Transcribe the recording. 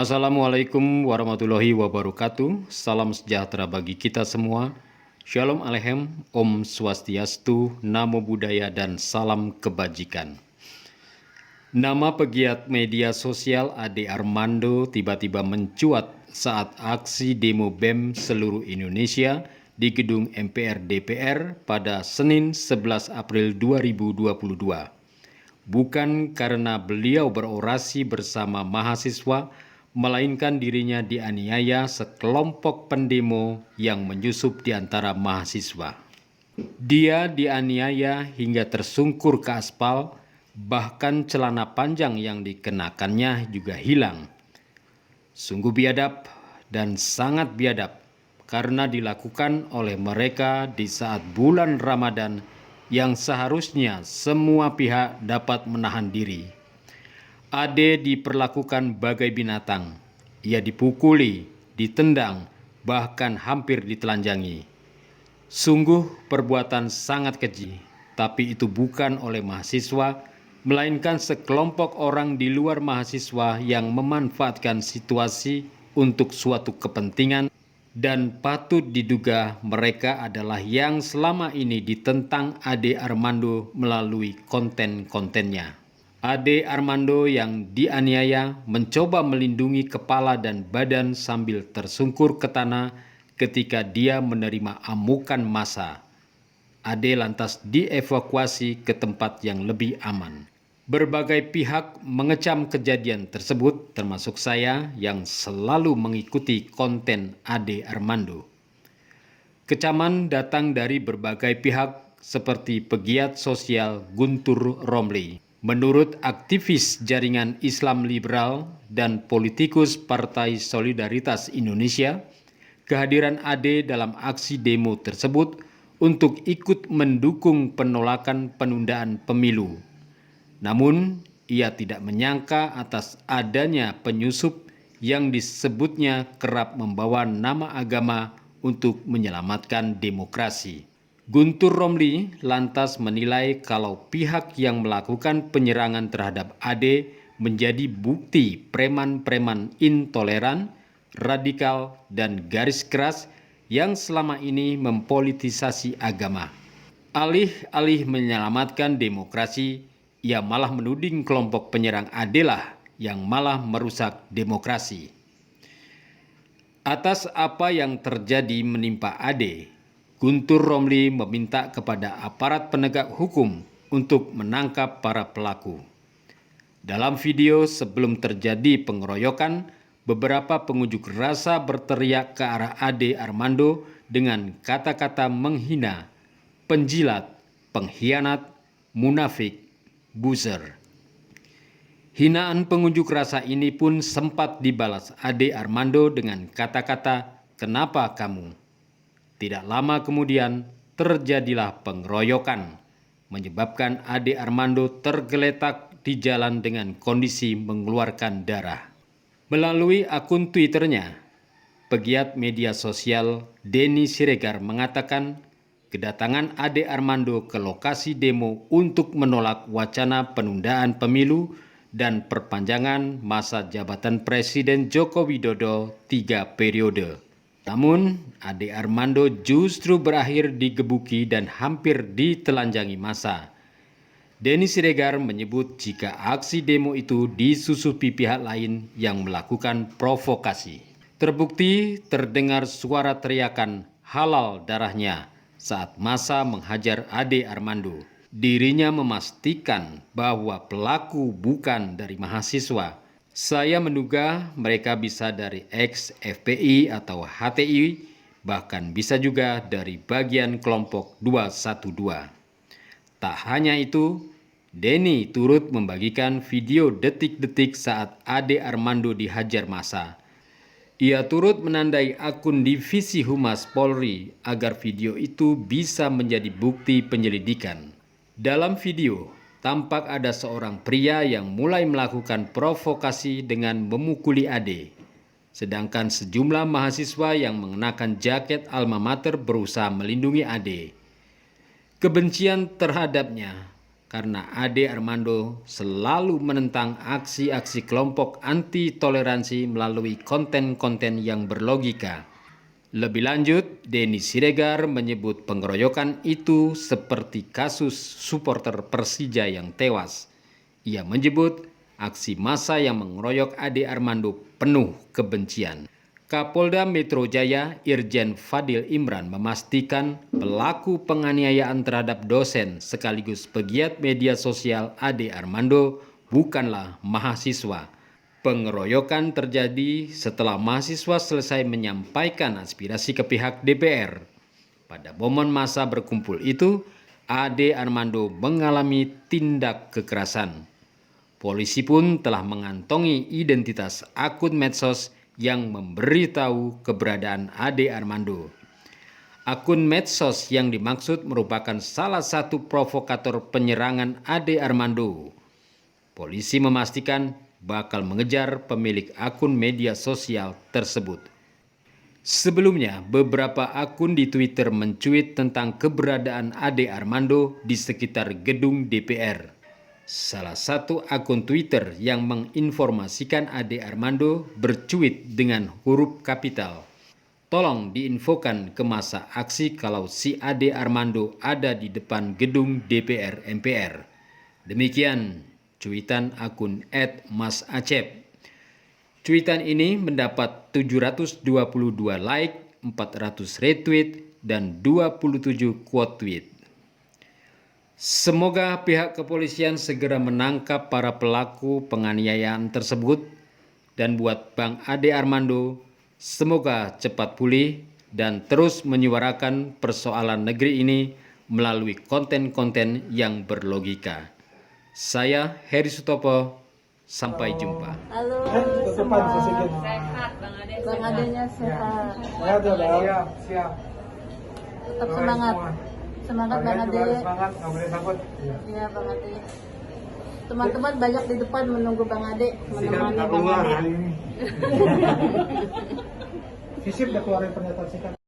Assalamualaikum warahmatullahi wabarakatuh. Salam sejahtera bagi kita semua. Shalom Aleichem, Om Swastiastu, Namo Buddhaya, dan salam kebajikan. Nama pegiat media sosial Ade Armando tiba-tiba mencuat saat aksi demo BEM seluruh Indonesia di gedung MPR DPR pada Senin 11 April 2022. Bukan karena beliau berorasi bersama mahasiswa, melainkan dirinya dianiaya sekelompok pendemo yang menyusup di antara mahasiswa. Dia dianiaya hingga tersungkur ke aspal, bahkan celana panjang yang dikenakannya juga hilang. Sungguh biadab dan sangat biadab karena dilakukan oleh mereka di saat bulan Ramadan yang seharusnya semua pihak dapat menahan diri. Ade diperlakukan bagai binatang. Ia dipukuli, ditendang, bahkan hampir ditelanjangi. Sungguh perbuatan sangat keji, tapi itu bukan oleh mahasiswa, melainkan sekelompok orang di luar mahasiswa yang memanfaatkan situasi untuk suatu kepentingan, dan patut diduga mereka adalah yang selama ini ditentang Ade Armando melalui konten-kontennya. Ade Armando yang dianiaya mencoba melindungi kepala dan badan sambil tersungkur ke tanah ketika dia menerima amukan massa. Ade lantas dievakuasi ke tempat yang lebih aman. Berbagai pihak mengecam kejadian tersebut, termasuk saya yang selalu mengikuti konten Ade Armando. Kecaman datang dari berbagai pihak seperti pegiat sosial Guntur Romli. Menurut aktivis jaringan Islam liberal dan politikus Partai Solidaritas Indonesia, kehadiran Ade dalam aksi demo tersebut untuk ikut mendukung penolakan penundaan pemilu. Namun, ia tidak menyangka atas adanya penyusup yang disebutnya kerap membawa nama agama untuk menyelamatkan demokrasi. Guntur Romli lantas menilai kalau pihak yang melakukan penyerangan terhadap Ade menjadi bukti preman-preman intoleran, radikal, dan garis keras yang selama ini mempolitisasi agama. Alih-alih menyelamatkan demokrasi, ia malah menuding kelompok penyerang Ade lah yang malah merusak demokrasi. Atas apa yang terjadi menimpa Ade, Guntur Romli meminta kepada aparat penegak hukum untuk menangkap para pelaku. Dalam video sebelum terjadi pengeroyokan, beberapa pengunjuk rasa berteriak ke arah Ade Armando dengan kata-kata menghina, penjilat, pengkhianat, munafik, buzzer. Hinaan pengunjuk rasa ini pun sempat dibalas Ade Armando dengan kata-kata, "Kenapa kamu?" Tidak lama kemudian terjadilah pengeroyokan, menyebabkan Ade Armando tergeletak di jalan dengan kondisi mengeluarkan darah. Melalui akun Twitternya, pegiat media sosial Denny Siregar mengatakan kedatangan Ade Armando ke lokasi demo untuk menolak wacana penundaan pemilu dan perpanjangan masa jabatan Presiden Joko Widodo 3 periode. Namun, Ade Armando justru berakhir digebuki dan hampir ditelanjangi massa. Denny Siregar menyebut jika aksi demo itu disusupi pihak lain yang melakukan provokasi. Terbukti terdengar suara teriakan halal darahnya saat massa menghajar Ade Armando. Dirinya memastikan bahwa pelaku bukan dari mahasiswa. Saya menduga mereka bisa dari ex-FPI atau HTI, bahkan bisa juga dari bagian kelompok 212. Tak hanya itu, Denny turut membagikan video detik-detik saat Ade Armando dihajar massa. Ia turut menandai akun Divisi Humas Polri agar video itu bisa menjadi bukti penyelidikan. Dalam video, tampak ada seorang pria yang mulai melakukan provokasi dengan memukuli Ade. Sedangkan sejumlah mahasiswa yang mengenakan jaket alma mater berusaha melindungi Ade. Kebencian terhadapnya karena Ade Armando selalu menentang aksi-aksi kelompok anti toleransi melalui konten-konten yang berlogika. Lebih lanjut, Denny Siregar menyebut pengeroyokan itu seperti kasus supporter Persija yang tewas. Ia menyebut aksi massa yang mengeroyok Ade Armando penuh kebencian. Kapolda Metro Jaya Irjen Fadil Imran memastikan pelaku penganiayaan terhadap dosen sekaligus pegiat media sosial Ade Armando bukanlah mahasiswa. Pengeroyokan terjadi setelah mahasiswa selesai menyampaikan aspirasi ke pihak DPR. Pada momen masa berkumpul itu, Ade Armando mengalami tindak kekerasan. Polisi pun telah mengantongi identitas akun medsos yang memberitahu keberadaan Ade Armando. Akun medsos yang dimaksud merupakan salah satu provokator penyerangan Ade Armando. Polisi memastikan bakal mengejar pemilik akun media sosial tersebut. Sebelumnya, beberapa akun di Twitter mencuit tentang keberadaan Ade Armando di sekitar gedung DPR. Salah satu akun Twitter yang menginformasikan Ade Armando bercuit dengan huruf kapital. Tolong diinfokan ke masa aksi kalau si Ade Armando ada di depan gedung DPR MPR. Demikian cuitan akun @masacep. Cuitan ini mendapat 722 like, 400 retweet, dan 27 quote tweet. Semoga pihak kepolisian segera menangkap para pelaku penganiayaan tersebut, dan buat Bang Ade Armando, semoga cepat pulih dan terus menyuarakan persoalan negeri ini melalui konten-konten yang berlogika. Saya Heri Sutopo, sampai jumpa. Halo, Sehat Bang Ade. Bang Adenya sehat. Siap. Tetap semangat. Semangat Bang Ade. Semangat, nggak boleh takut. Iya Bang Ade. Teman-teman banyak di depan menunggu Bang Ade, menemani Bang keluar Ade. hari ini. Sisip udah keluarin pernyataan sikap.